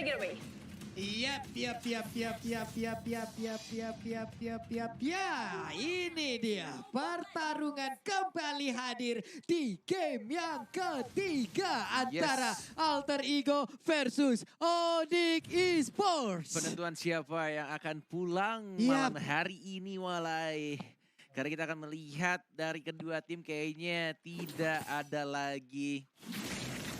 it away. Ini dia pertarungan kembali hadir di game yang ketiga antara Alter Ego versus Onyx Esports. Penentuan siapa yang akan pulang malam hari ini Walai. Karena kita akan melihat dari kedua tim kayaknya tidak ada lagi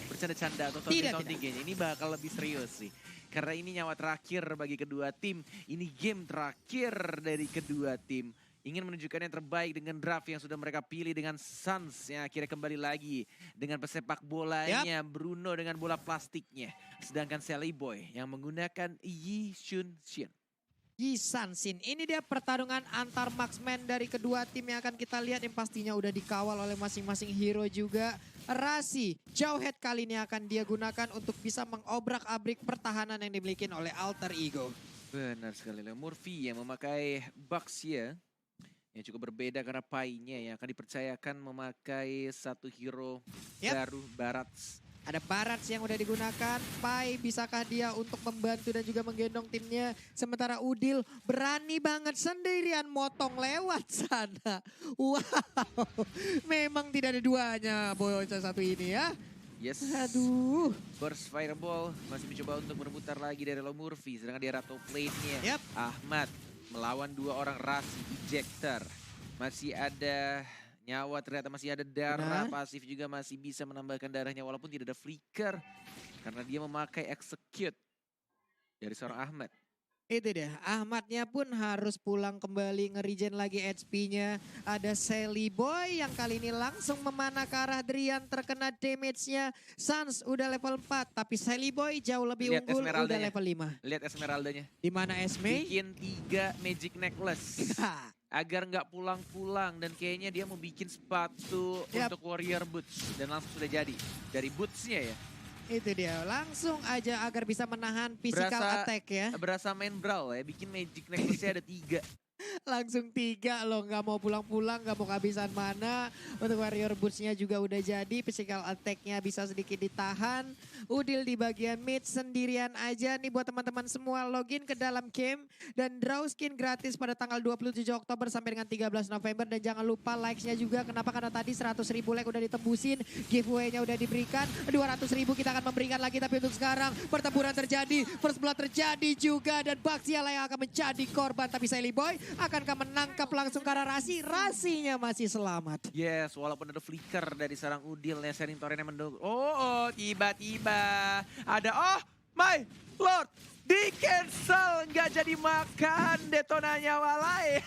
bercanda-canda atau taunting kayaknya. Ini bakal lebih serius sih. Karena ini nyawa terakhir bagi kedua tim. Ini game terakhir dari kedua tim. Ingin menunjukkan yang terbaik dengan draft yang sudah mereka pilih dengan Suns yang akhirnya kembali lagi dengan pesepak bolanya Bruno dengan bola plastiknya. Sedangkan Sally Boy yang menggunakan Yi Shun Shin. Yi Sansin, ini dia pertarungan antar marksman dari kedua tim yang akan kita lihat yang pastinya udah dikawal oleh masing-masing hero juga. Rasi, Jauhead kali ini akan dia gunakan untuk bisa mengobrak-abrik pertahanan yang dimiliki oleh Alter Ego. Benar sekali, Leo Murphy yang memakai Baxia yang cukup berbeda karena Pai-nya yang akan dipercayakan memakai satu hero baru, Barats. Ada Barats yang udah digunakan, Pai bisakah dia untuk membantu dan juga menggendong timnya. Sementara Udil berani banget sendirian motong lewat sana. Wow, memang tidak ada duanya bocah satu ini ya. Yes. Aduh. Burst Fireball masih mencoba untuk merebutar lagi dari Leo Murphy. Sedangkan di Rato Plate-nya Ahmad melawan dua orang Rasi Ejector. Masih ada nyawa, ternyata masih ada darah. Pasif juga masih bisa menambahkan darahnya walaupun tidak ada flicker. Karena dia memakai execute dari seorang Ahmad. Itu dia, Ahmadnya pun harus pulang kembali nge-regen lagi HP-nya. Ada Sally Boy yang kali ini langsung memanah ke arah Drian terkena damage-nya. Suns udah level 4 tapi Sally Boy jauh lebih unggul udah level 5. Lihat Esmeraldanya. Di mana Esme? Bikin 3 magic necklace. Agar nggak pulang-pulang dan kayaknya dia mau bikin sepatu untuk warrior boots dan langsung sudah jadi dari bootsnya ya. Itu dia, langsung aja agar bisa menahan physical attack ya. Berasa main brawl ya, bikin magic necklace-nya ada 3. Langsung 3 loh, nggak mau pulang-pulang, nggak mau kehabisan mana. Untuk warrior boots-nya juga udah jadi, physical attack-nya bisa sedikit ditahan. Udil di bagian mid sendirian aja nih buat teman-teman semua. Login ke dalam game dan draw skin gratis pada tanggal 27 Oktober sampai dengan 13 November. Dan jangan lupa likes-nya juga, kenapa? Karena tadi 100.000 like udah ditembusin, giveaway-nya udah diberikan. 200.000 kita akan memberikan lagi, tapi untuk sekarang pertempuran terjadi, first blood terjadi juga. Dan Baxia lah yang akan menjadi korban, tapi Sally Boy akankah menangkap langsung ke arah Rasi? Rasinya masih selamat. Yes, walaupun ada flicker dari sarang Udilnya, Sharing Torrentnya mendukung. Oh, tiba-tiba ada, oh my lord, di cancel, nggak jadi makan detonanya Walai.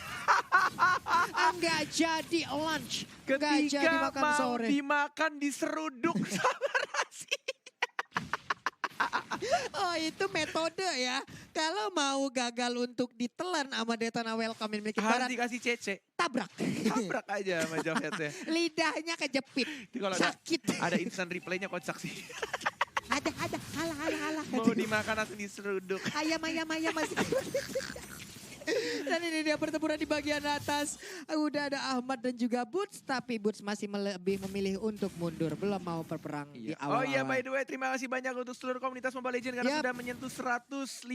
Nggak jadi lunch, nggak jadi Ketika makan mau sore. dimakan diseruduk sama Rasi. Oh itu metode ya. Kalau mau gagal untuk ditelan sama Detona Welcome ini Harus dikasih cece. tabrak. Tabrak aja sama Jauheadnya. Lidahnya kejepit. Kalau sakit. ada instant replaynya kocak sih. Ada, halah. Mau dimakan langsung diseruduk. Ayam masih. Dan ini dia pertempuran di bagian atas. Udah ada Ahmad dan juga Boots. Tapi Boots masih lebih memilih untuk mundur. Belum mau berperang di awal. Oh iya, by the way, terima kasih banyak untuk seluruh komunitas Mobile Legends. Karena sudah menyentuh 115.000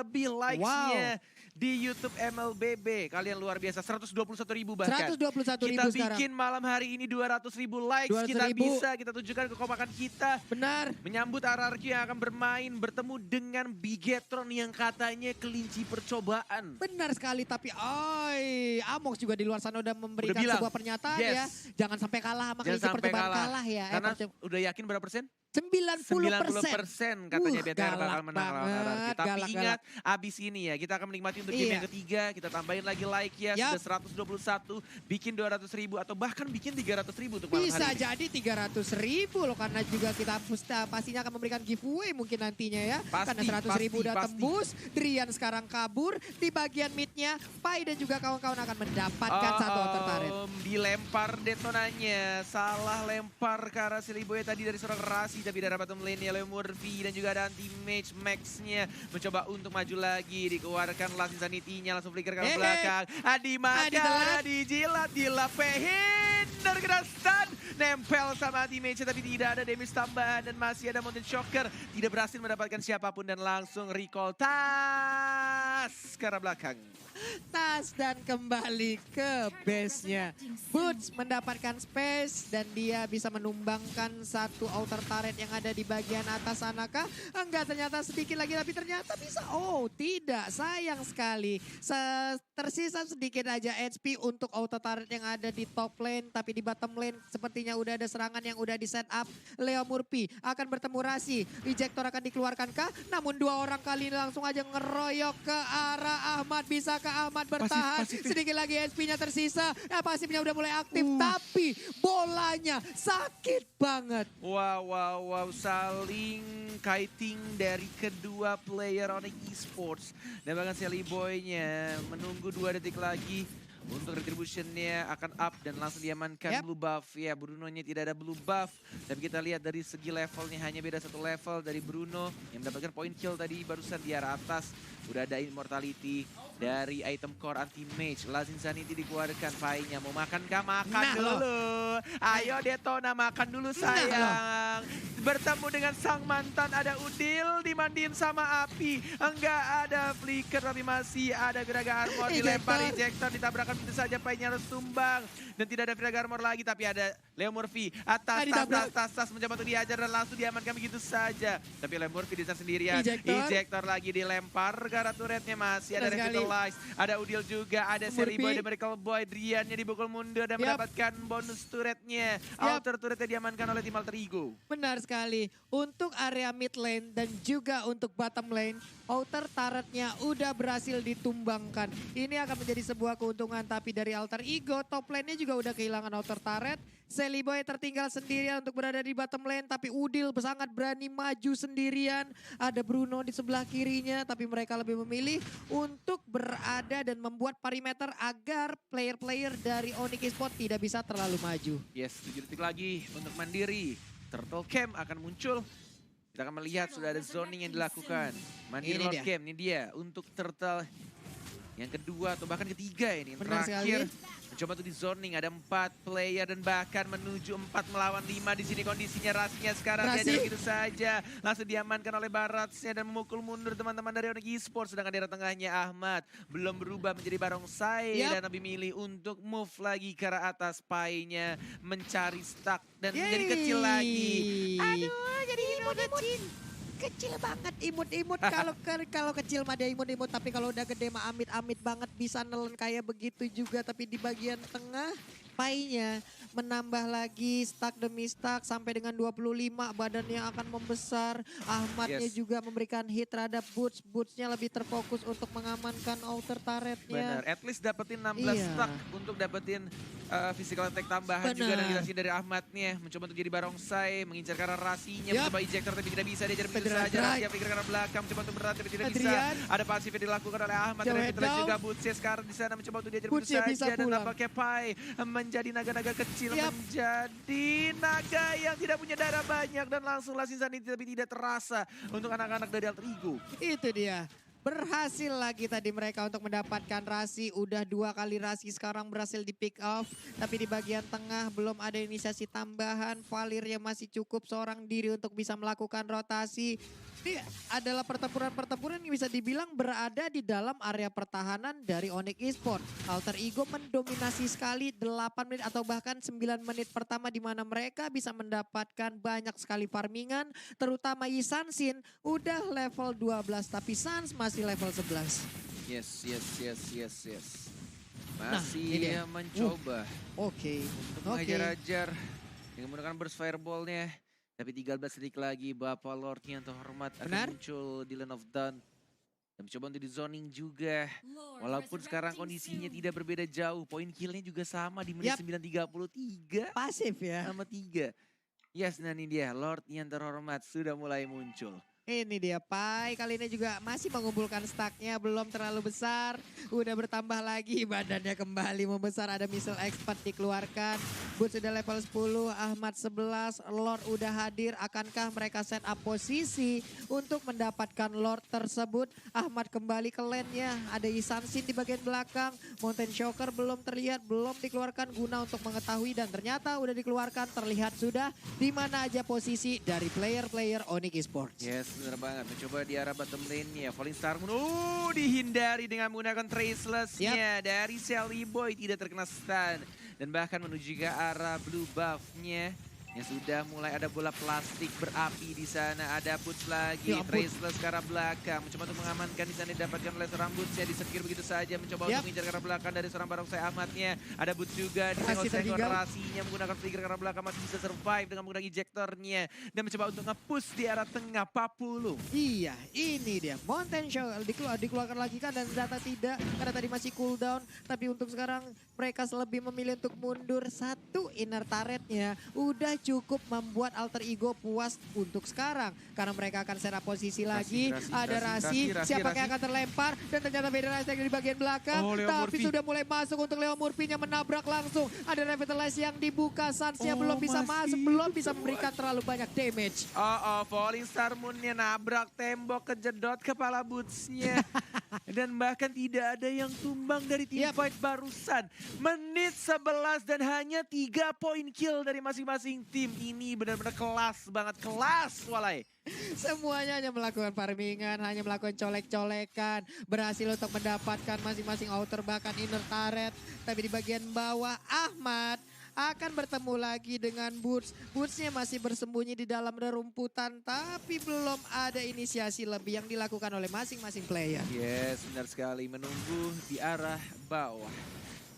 lebih likes-nya di YouTube MLBB. Kalian luar biasa, 121.000 bahkan. 121.000 kita sekarang. bikin malam hari ini 200.000 likes. 200.000. Kita tunjukkan kekompakan kita. Benar. Menyambut RRQ yang akan bermain, bertemu dengan Bigetron yang katanya kelinci percobaan. Benar sekali, tapi Amox juga di luar sana udah memberikan bilang, sebuah pernyataan ya. Jangan sampai kalah sama kelinci percobaan kalah ya. Karena udah yakin berapa persen? 90% katanya BTR bakal menang lawan RRQ. Tapi galak, ingat, abis ini ya kita akan menikmati untuk game yang ketiga. Kita tambahin lagi like ya, sudah 121, bikin 200.000 atau bahkan bikin 300.000 untuk malam bisa hari ini. jadi 300.000 loh, karena juga kita pastinya akan memberikan giveaway mungkin nantinya ya. Karena 100.000 udah tembus, Drian sekarang kabur di bagian midnya. Pai dan juga kawan-kawan akan mendapatkan satu outer turret. Dilempar detonanya, salah lempar ke arah Siliboy tadi dari seorang Rasi. Tapi dari bottom lane Leo Murphy dan juga ada anti-mage Max-nya. Mencoba untuk maju lagi, dikeluarkan langsung Sanity-nya, langsung flicker ke belakang. Dimakan, dijilat, dilapehin. benar kena stun. Nempel sama teammate tapi tidak ada damage tambahan dan masih ada Mountain Shocker. Tidak berhasil mendapatkan siapapun dan langsung recall Tas ke arah belakang. Tas dan kembali ke base-nya. Boots mendapatkan space dan dia bisa menumbangkan satu outer turret yang ada di bagian atas sana kah? Enggak, ternyata sedikit lagi tapi ternyata bisa. Oh tidak, sayang sekali. Tersisa sedikit aja HP untuk outer turret yang ada di top lane. Tapi di bottom lane sepertinya udah ada serangan yang udah di set up. Leo Murphy akan bertemu Rasi. Ejector akan dikeluarkan kah? Namun dua orang kali ini langsung aja ngeroyok ke arah Ahmad. Bisakah Ahmad bertahan? Pasif. Sedikit lagi HP-nya tersisa. Pasifnya udah mulai aktif. Tapi bolanya sakit banget. Wow, saling kiting dari kedua player Onyx Esports. Dan bahkan Sally Boy-nya menunggu 2 detik lagi untuk retribution-nya akan up dan langsung diamankan blue buff. Ya, Bruno-nya tidak ada blue buff. Tapi kita lihat dari segi levelnya hanya beda 1 level dari Bruno yang mendapatkan point kill tadi barusan di arah atas. Udah ada immortality dari item core anti-mage. Lazin Sanity dikeluarkan. Pai-nya mau makan kah? Makan dulu. Ayo Detona makan dulu sayang. Bertemu dengan sang mantan, ada Udil dimandiin sama api. Enggak ada flicker tapi masih ada Viraga Armor. Dilempar ejector, ditabrakkan begitu saja. Pai-nya harus tumbang. Dan tidak ada Viraga Armor lagi tapi ada Leo Murphy. Tas mencoba untuk diajar dan langsung diamankan begitu saja. Tapi Leo Murphy di sana sendirian. Ejector lagi dilempar ke arah turretnya, masih ada Revitalize. Ada Udil juga, ada Sally Boy, The Miracle Boy. Driannya dibukul mundur dan mendapatkan bonus turretnya. Outer turretnya diamankan oleh tim Alter Ego. Benar sekali. Untuk area mid lane dan juga untuk bottom lane, outer turretnya udah berhasil ditumbangkan. Ini akan menjadi sebuah keuntungan, tapi dari Alter Ego, top lane-nya juga udah kehilangan outer turret. Sally Boy tertinggal sendirian untuk berada di bottom lane, tapi Udil sangat berani maju sendirian. Ada Bruno di sebelah kirinya, tapi mereka lebih memilih untuk berada dan membuat perimeter agar player-player dari Onyx Esports tidak bisa terlalu maju. Yes, 7 detik lagi untuk Mandiri. Turtle Camp akan muncul. Kita akan melihat sudah ada zoning yang dilakukan. Mandiri Lord Camp, ini dia untuk Turtle yang kedua atau bahkan ketiga ini. Benar terakhir sekali. mencoba untuk di zoning, ada 4 player dan bahkan menuju 4 melawan 5 di sini kondisinya. Rasinya sekarang diajar begitu saja. Langsung diamankan oleh Baratsnya dan memukul mundur teman-teman dari Onyx Esports. Sedangkan di arah tengahnya Ahmad belum berubah menjadi Barongsai dan lebih milih untuk move lagi ke arah atas. Pai-nya mencari stuck dan menjadi kecil lagi. Aduh, jadi imut-imut. Kecil banget imut-imut. Kalau kecil mah dia imut-imut, tapi kalau udah gede mah amit-amit banget, bisa nelen kayak begitu juga. Tapi di bagian tengah Pai-nya menambah lagi stuck demi stuck sampai dengan 25, badannya akan membesar. Ahmadnya juga memberikan hit terhadap Boots. Bootsnya lebih terfokus untuk mengamankan outer turretnya. Benar, at least dapetin 16 stuck untuk dapetin physical attack tambahan juga. Dan kita sih dari Ahmadnya mencoba untuk jadi Barongsai, mengincar ke arah Rasinya, mencoba ejector tapi tidak bisa, dia begitu saja. Rasia pikir ke arah belakang, mencoba untuk berat tapi tidak bisa. Ada pasif yang dilakukan oleh Ahmad dan kita juga Bootsnya sekarang di sana mencoba untuk diajar begitu saja. Dan nampaknya Pai menjadi naga-naga kecil, menjadi naga yang tidak punya darah banyak dan langsung Lazin Sanity tapi tidak terasa untuk anak-anak dari Alter Ego. Itu dia. Berhasil lagi tadi mereka untuk mendapatkan Rasi. Udah 2 kali Rasi sekarang berhasil di pick off. Tapi di bagian tengah belum ada inisiasi tambahan. Valirnya masih cukup seorang diri untuk bisa melakukan rotasi. Ini adalah pertempuran-pertempuran yang bisa dibilang berada di dalam area pertahanan dari Onyx Esports. Alter Ego mendominasi sekali 8 menit atau bahkan 9 menit pertama di mana mereka bisa mendapatkan banyak sekali farmingan. Terutama Yisansin udah level 12 tapi Sans masih level 11. Yes. Masih mencoba. Oke. Untuk mengajar-ajar dengan menggunakan burst fireball-nya. Tapi 13 detik lagi Bapak Lord yang terhormat akan muncul di Land of Dawn. Dan mencoba untuk di zoning juga. Walaupun sekarang kondisinya tidak berbeda jauh. Poin kill-nya juga sama di menit 9.33. Pasif ya. Sama 3. Yes, nah ini dia Lord yang terhormat sudah mulai muncul. Ini dia Pai, kali ini juga masih mengumpulkan stacknya, belum terlalu besar. Udah bertambah lagi, badannya kembali membesar, ada missile expert dikeluarkan. Boots sudah level 10, Ahmad 11, Lord udah hadir. Akankah mereka set up posisi untuk mendapatkan Lord tersebut? Ahmad kembali ke lane-nya, ada Isansin di bagian belakang. Mountain Shocker belum terlihat, belum dikeluarkan guna untuk mengetahui. Dan ternyata udah dikeluarkan, terlihat sudah di mana aja posisi dari player-player Onyx Esports. Yes, benar banget. Mencoba di arah bottom lane-nya. Falling Star Moon, dihindari dengan menggunakan Traceless-nya. Dari Sally Boy tidak terkena stun. Dan bahkan menuju ke arah blue buff-nya. Yang sudah mulai ada bola plastik berapi di sana. Ada Boots lagi, Traceless ke arah belakang. Mencoba untuk mengamankan di sana, didapatkan oleh seorang Boots-nya. Disekir begitu saja, mencoba untuk mengincar ke arah belakang dari seorang barongsai Ahmadnya. Ada Boots juga, disenggol-senggol rasinya menggunakan flicker ke arah belakang. Masih bisa survive dengan menggunakan ejectornya. Dan mencoba untuk nge-push di arah tengah Papulu. Iya, ini dia. Mountain Show dikeluarkan lagi kan dan data tidak. Karena tadi masih cooldown. Tapi untuk sekarang mereka lebih memilih untuk mundur. Satu inner turretnya udah cukup membuat alter ego puas untuk sekarang. Karena mereka akan set up posisi lagi. Ada Rasi, siapa yang akan terlempar. Dan ternyata Federasi yang di bagian belakang. Tapi sudah mulai masuk untuk Leo Murphy-nya menabrak langsung. Ada Revitalize yang dibuka. Sans-nya belum bisa masuk, belum bisa memberikan terlalu banyak damage. Falling Star Moon-nya nabrak tembok, kejedot kepala Boots-nya. Dan bahkan tidak ada yang tumbang dari team fight barusan. Menit 11 dan hanya 3 poin kill dari masing-masing tim. Ini benar-benar kelas banget, kelas walai. Semuanya hanya melakukan farmingan, hanya melakukan colek-colekan. Berhasil untuk mendapatkan masing-masing outer bahkan inner turret. Tapi di bagian bawah Ahmad akan bertemu lagi dengan Boots. Boots-nya masih bersembunyi di dalam rerumputan, tapi belum ada inisiasi lebih yang dilakukan oleh masing-masing player. Yes, benar sekali. Menunggu di arah bawah.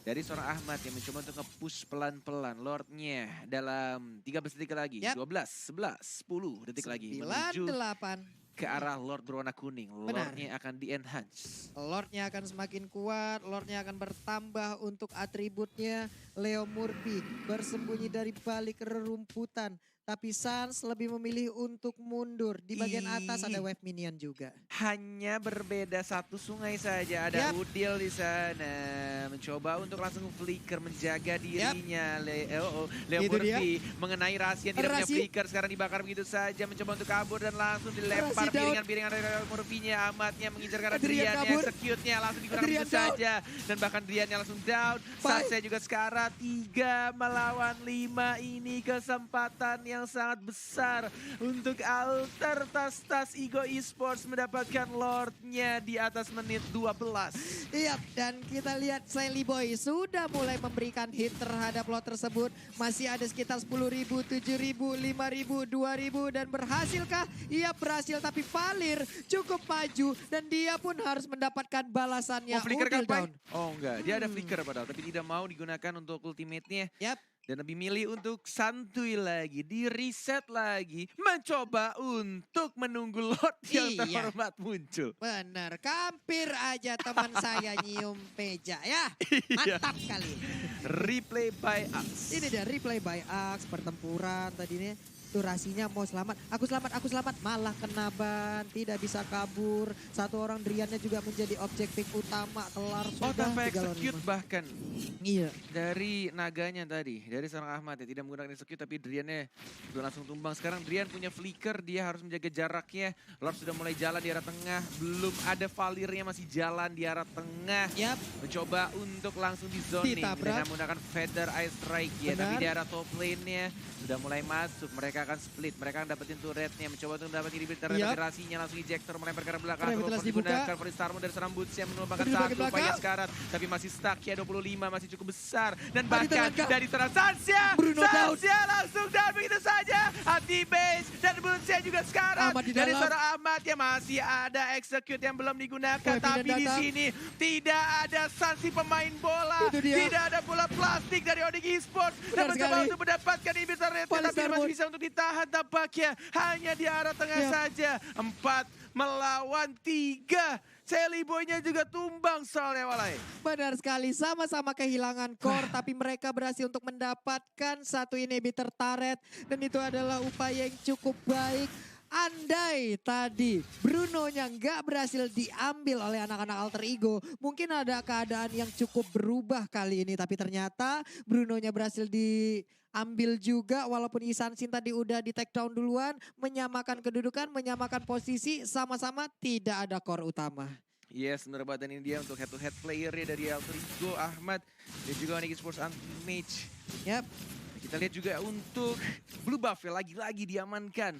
Dari seorang Ahmad yang mencoba untuk nge-push pelan-pelan Lordnya dalam 13 detik lagi. 12, 11, 10 detik lagi. 98. Ke arah Lord berwarna kuning. Lordnya akan di-enhance. Lordnya akan semakin kuat, Lordnya akan bertambah untuk atributnya. Leo Murphy bersembunyi dari balik rerumputan. Tapi Sans lebih memilih untuk mundur. Di bagian atas ada wave minion juga. Hanya berbeda satu sungai saja. Ada Udil di sana. Mencoba untuk langsung flicker menjaga dirinya. Leo Murphy mengenai Rasi yang tidak punya flicker. Sekarang dibakar begitu saja. Mencoba untuk kabur dan langsung dilempar piringan-piringan dari Leo Murphy-nya. Amatnya mengincar karena Drian-nya. Execute-nya langsung digunakan begitu saja. Dan bahkan Drian-nya langsung down. Sansnya juga sekarang 3 melawan 5. Ini kesempatan yang sangat besar untuk alter tas Ego Esports mendapatkan Lordnya di atas menit 12. Iya, dan kita lihat Sally Boy sudah mulai memberikan hit terhadap Lord tersebut. Masih ada sekitar 10.000, 7.000, 5.000, 2.000 dan berhasilkah? Ia berhasil tapi Valir cukup maju dan dia pun harus mendapatkan balasannya. Flicker kan, Pai? Oh enggak, dia ada flicker padahal tapi tidak mau digunakan untuk ultimate-nya. Dan lebih milih untuk santuy lagi, di-reset lagi. Mencoba untuk menunggu Lord yang terhormat muncul. Bener, hampir aja teman saya nyium meja ya. Mantap kali. Replay by Axe. Ini dia replay by Axe, pertempuran tadinya. Durasinya mau selamat, aku selamat, malah kena ban, tidak bisa kabur. Satu orang Drian-nya juga menjadi objektif utama, kelar sudah. Tanpa execute bahkan. Iya. Dari naganya tadi, dari seorang Ahmad ya tidak menggunakan execute tapi Drian-nya sudah langsung tumbang. Sekarang Drian punya flicker, dia harus menjaga jaraknya. Lord sudah mulai jalan di arah tengah, belum ada Valirnya masih jalan di arah tengah. Mencoba untuk langsung di zoning dengan menggunakan Feather Ice Strike ya. Tapi di arah top lane-nya sudah mulai masuk, mereka akan split, mereka akan dapetin turretnya, mencoba untuk mendapatkan inhibitor Rasinya langsung ejector melempar ke arah belakang. Terus digunakan Falling Star Moon dari seorang Boots yang menumpangkan satu upaya sekarat, tapi masih stuck ya 25, masih cukup besar. Dan bahkan dari seorang Sansya langsung down begitu saja. Anti-base dan Boots-nya juga sekarat. Dari seorang Ahmad ya masih ada execute yang belum digunakan, tapi di sini tidak ada sanksi pemain bola, tidak ada bola plastik dari Onyx Esports dan mencoba untuk mendapatkan inhibitor tapi masih bisa untuk ditahan tampaknya. Hanya di arah tengah saja. 4 melawan 3. Sally Boy-nya juga tumbang soalnya walai. Benar sekali, sama-sama kehilangan core tapi mereka berhasil untuk mendapatkan satu inhibitor turret. Dan itu adalah upaya yang cukup baik. andai tadi Bruno-nya nggak berhasil diambil oleh anak-anak Alter Ego, mungkin ada keadaan yang cukup berubah kali ini. Tapi ternyata Bruno-nya berhasil diambil juga, walaupun Isansin tadi udah di take down duluan, menyamakan kedudukan, menyamakan posisi, sama-sama tidak ada core utama. Yes, bener banget. Dan ini dia untuk head-to-head playernya dari Alter Ego, Ahmad. Dan juga Onyx Esports Anti-Mage. Yap. Kita lihat juga untuk Blue Buff ya, lagi-lagi diamankan.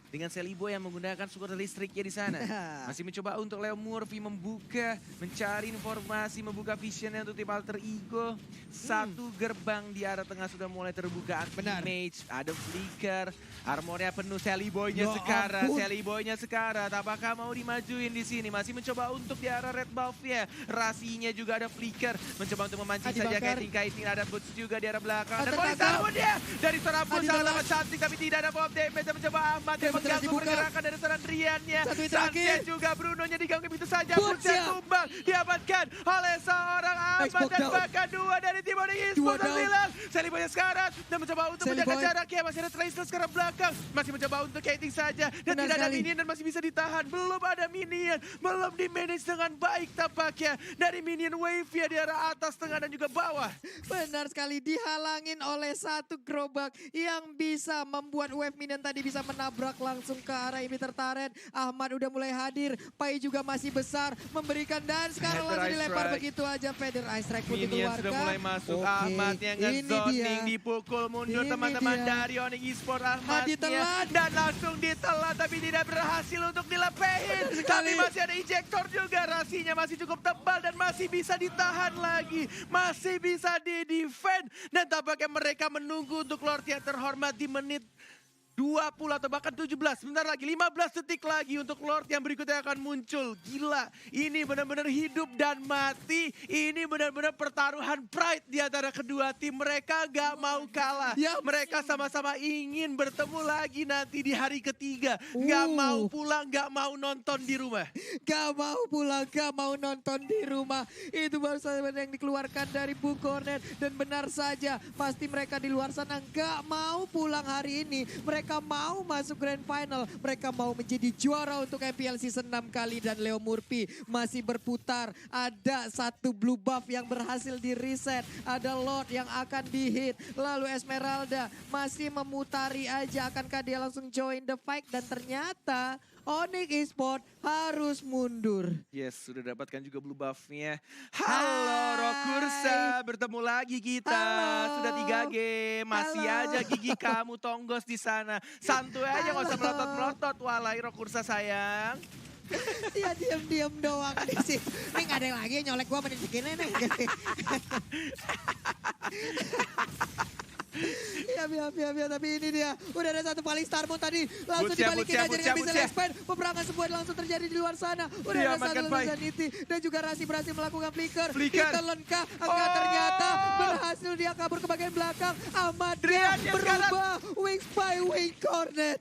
Dengan Celiboy yang menggunakan skuter listriknya di sana. Masih mencoba untuk Leo Murphy membuka, mencari informasi, membuka visionnya untuk tim Alter Ego. Satu gerbang di arah tengah sudah mulai terbuka. Anti-Mage, ada Flicker, armornya penuh. Celiboy-nya sekarang, Celiboy-nya sekarang. Apakah mau dimajuin di sini? Masih mencoba untuk di arah red buff ya. Rasinya juga ada Flicker, mencoba untuk memancing saja Kaiting. Ada Boots juga di arah belakang. Dan boleh sabun dia dari seorang Boots sangat cantik, tapi tidak ada pop damage. Mencoba Ahmad yang mengganggu pergerakan dari seorang Riannya. Santia juga Bruno-nya diganggu begitu saja. Boots-nya tumbang, diamankan oleh seorang Ahmad dan bahkan dua dari tim Onyx Esports terbilang. Celiboy-nya sekarang dan mencoba untuk menjaga jaraknya. Masih ada Tracer sekarang belakang. Masih mencoba untuk Kaiting saja. Dan tidak ada minion dan masih bisa ditahan. Belum ada minion. Belum di-manage dengan baik tampaknya. Dari minion wave ya di arah atas, tengah dan juga bawah. Benar sekali, dihalangin oleh satu gerobak yang bisa membuat wave minion tadi bisa menabrak langsung ke arah inhibitor turret. Ahmad udah mulai hadir. Pai juga masih besar memberikan dan sekarang langsung dilempar begitu aja. Feather Ice Strike pun minion dikeluarkan. Sudah mulai masuk. Ahmad yang nge-zoning, dipukul mundur teman-teman dari Onyx Esports. Ahmadnya dan langsung ditelan tapi tidak berhasil untuk dilepehin. Tapi masih ada ejector juga, rasinya masih cukup tebal dan masih bisa ditahan lagi. Masih bisa di-defend dan tampaknya mereka menunggu untuk Lord yang terhormat di menit 20 atau bahkan 17, sebentar lagi 15 detik lagi untuk Lord yang berikutnya akan muncul. Gila, ini benar-benar hidup dan mati. Ini benar-benar pertaruhan pride di antara kedua tim. Mereka gak mau kalah. Mereka sama-sama ingin bertemu lagi nanti di hari ketiga. Gak mau pulang, gak mau nonton di rumah. Gak mau pulang, gak mau nonton di rumah. Itu baru saja yang dikeluarkan dari Bung Cornet. Dan benar saja, pasti mereka di luar sana gak mau pulang hari ini. Mereka mau masuk Grand Final. Mereka mau menjadi juara untuk MPL Season 6 kali. Dan Leo Murphy masih berputar. Ada satu blue buff yang berhasil di reset. Ada Lord yang akan di-hit. Lalu Esmeralda masih memutari aja. Akankah dia langsung join the fight? Dan ternyata Onyx Esports harus mundur. Yes, sudah dapatkan juga blue buff-nya. Halo Rokursa, bertemu lagi kita. Halo. Sudah 3 game, masih aja gigi kamu tonggos di sana. Santuy aja, gak usah melotot-melotot. Walai Rokursa sayang. Ya diam-diam doang di sini. Ini gak ada yang lagi yang nyolek gua mending begini nih. Ya, tapi ini dia. Udah ada satu paling Starmon tadi. Langsung dibalikin aja dengan bisa expand. Peperangan sebuah langsung terjadi di luar sana. Udah ada satu Zanity. Dan juga Rasi berhasil melakukan flicker. Ditelenka. Enggak, ternyata berhasil dia kabur ke bagian belakang. Ahmad berubah. Wings by Wing Cornet.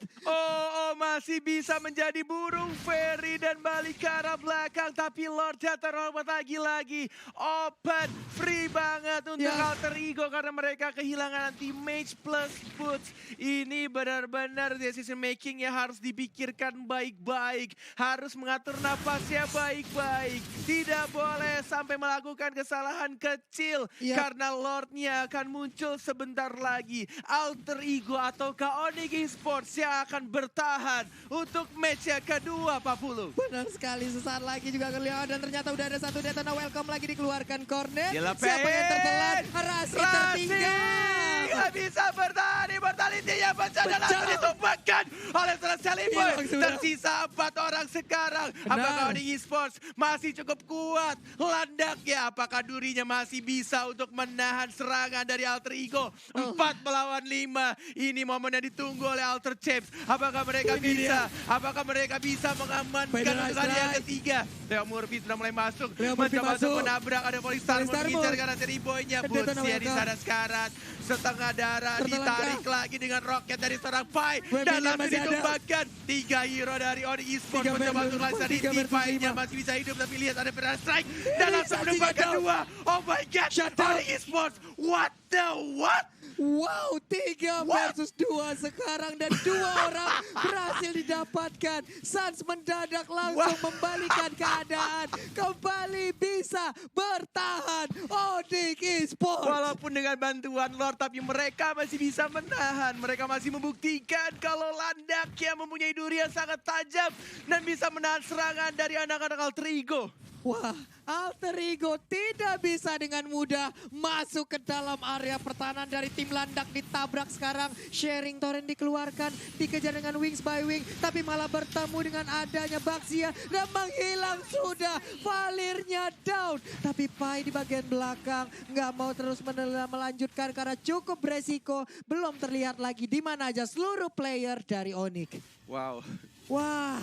Masih bisa menjadi burung fairy dan balik ke arah belakang. Tapi Lord terhormat lagi-lagi. Open, free banget untuk Alter Ego. Karena mereka kehilangan anti-mage plus boots. Ini benar-benar decision making yang harus dipikirkan baik-baik. Harus mengatur napasnya baik-baik. Tidak boleh sampai melakukan kesalahan kecil. Karena Lordnya akan muncul sebentar lagi. Alter Ego ataukah Onyx Esports yang akan bertahan untuk match yang kedua, Pak Pulu. Benar sekali, sesaat lagi juga kelihatan. Dan ternyata udah ada satu Detona welcome lagi dikeluarkan Cornet. Siapa yang tertelan? Rasi tertinggal. Gak bisa bertahan, mortality-nya pecah dan langsung ditumbangkan oleh seorang Celiboy. Tersisa 4 orang sekarang. Apakah Onyx Esports masih cukup kuat landaknya? Apakah durinya masih bisa untuk menahan serangan dari Alter Ego? 4 melawan 5. Ini momen yang ditunggu oleh Alter Champs. Apakah mereka bisa? Apakah mereka bisa mengamankan untuk kali yang ketiga? Leo Murphy sudah mulai masuk. Mencoba untuk menabrak. Ada Polistar mengincar karena Celiboy-nya. Boots-nya di sana sekarang. Setengah darah ditarik lagi dengan roket dari seorang Pai. Dan langsung ditumbangkan. 3 hero dari Onyx Esports mencoba untuk langsung di Pai-nya masih bisa hidup. Tapi lihat ada Feather Strike. Dan langsung menumbangkan 2. Oh my god. Onyx Esports. What the what? Wow, 3 versus 2 sekarang dan 2 orang berhasil didapatkan. Suns mendadak langsung membalikan keadaan. Kembali bisa bertahan Onyx Esports. Walaupun dengan bantuan Lord, tapi mereka masih bisa menahan. Mereka masih membuktikan kalau Landaknya mempunyai duri yang sangat tajam dan bisa menahan serangan dari anak-anak Alter Ego. Wah, Alter Ego tidak bisa dengan mudah masuk ke dalam area pertahanan dari tim Landak. Ditabrak sekarang, sharing torrent dikeluarkan, dikejar dengan wings by wing, tapi malah bertemu dengan adanya Baxia dan menghilang sudah. Valirnya down, tapi Pai di bagian belakang nggak mau terus melanjutkan karena cukup beresiko. Belum terlihat lagi di mana aja seluruh player dari Onyx. Wow. Wah,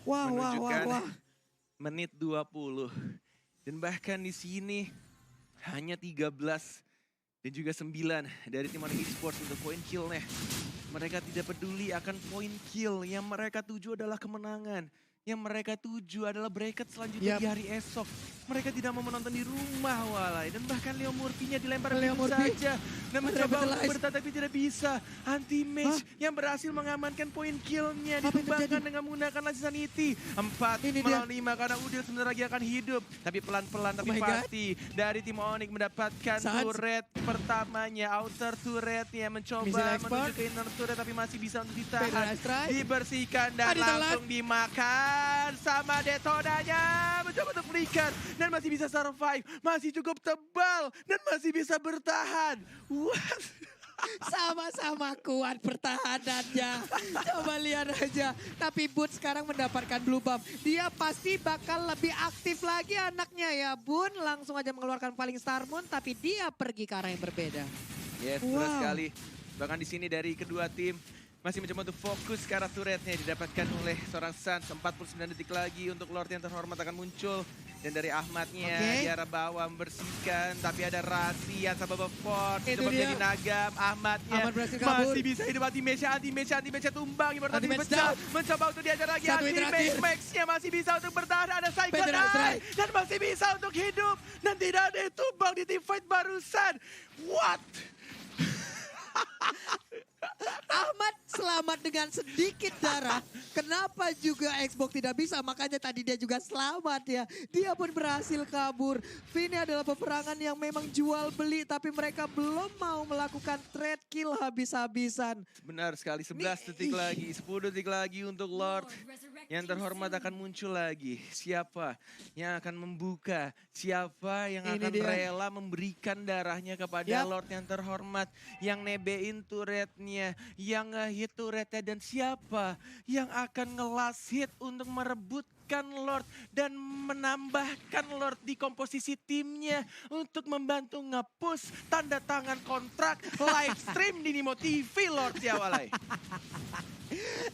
wah. Menit 20 dan bahkan di sini hanya 13 dan juga 9 dari tim Onyx Esports untuk point kill-nya. Mereka tidak peduli akan point kill, yang mereka tuju adalah kemenangan. Yang mereka tuju adalah bracket selanjutnya di hari esok. Mereka tidak mau menonton di rumah walai. Dan bahkan Leo Murphy-nya dilempar begitu saja. Dan mencoba untuk bertahan tapi tidak bisa. Anti-match yang berhasil mengamankan poin kill-nya. Ditumbangkan dengan menggunakan Lazy Sanity. 4 melawan 5 karena Udil sebentar lagi akan hidup. Tapi pelan-pelan tapi pasti dari tim Onyx mendapatkan turret pertamanya. Outer turretnya mencoba menuju ke inner turret tapi masih bisa untuk ditahan. Dibersihkan dan langsung dimakan sama Detonanya, mencoba untuk berikan dan masih bisa survive, masih cukup tebal dan masih bisa bertahan. What? Sama-sama kuat pertahanannya. Coba lihat aja. Tapi Bun sekarang mendapatkan blue buff. Dia pasti bakal lebih aktif lagi anaknya ya Bun. Langsung aja mengeluarkan paling Star Moon, tapi dia pergi ke arah yang berbeda. Yes, betul sekali. Bahkan di sini dari kedua tim masih mencoba untuk fokus ke arah turretnya, didapatkan oleh seorang Suns. 49 detik lagi untuk Lord yang terhormat akan muncul. Dan dari Ahmadnya di arah bawah membersihkan, tapi ada rahasia sama Ford. Coba menjadi Nagam, Ahmadnya masih bisa hidup. Anti-match-nya tumbang, Immortality pecah. Mencoba untuk diajar lagi, anti-match, Max-nya masih bisa untuk bertahan. Ada Cycle Eye dan masih bisa untuk hidup. Dan tidak ada yang tumbang di team fight barusan. What? Ahmad selamat dengan sedikit darah. Kenapa juga Xbox tidak bisa? Makanya tadi dia juga selamat ya. Dia pun berhasil kabur. Ini adalah peperangan yang memang jual beli. Tapi mereka belum mau melakukan trade kill habis-habisan. Benar sekali, 11 detik lagi. 10 detik lagi untuk Lord. Yang terhormat akan muncul lagi. Siapa yang akan membuka? Siapa yang akan rela memberikan darahnya kepada Lord yang terhormat? Yang nebein turretnya, yang nge-hit turretnya, dan siapa yang akan nge-last hit untuk merebutkan Lord dan menambahkan Lord di komposisi timnya untuk membantu nge-push tanda tangan kontrak live stream di Nimo TV Lord ya walai.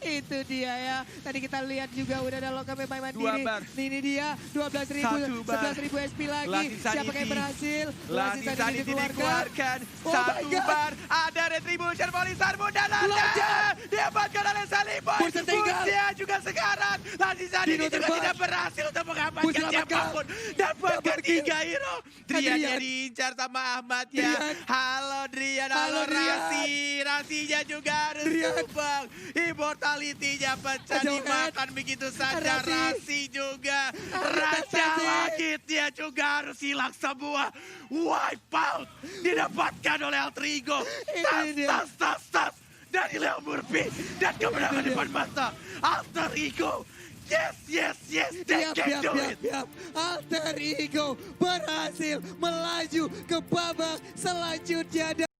Itu dia ya. Tadi kita lihat juga udah ada Lokame main mandiri. Ini dia 12.000, 11.000 SP lagi. Siapa yang berhasil? Lazy Sanity dikeluarkan. 1 bar. Ada retribution Polisar muda Landa. Diamankan oleh Saliboy. Bursia juga sekarang. Lazy Sanity juga tidak berhasil untuk mengamankan siapapun. Dapatkan 3 hero. Drian diincar sama Ahmad ya. Halo Drian, halo Rasi. Rasinya juga harus tumbang. Immortality-nya pecah dimakan begitu saja. Rasi juga. Raja Langitnya juga harus hilang semua. Wipe out. Didapatkan oleh Alter Ego. Tas. Dari Leo Murphy. Dan kemenangan depan mata. Alter Ego. Yes. They can do it. Alter Ego berhasil melaju ke babak selanjutnya.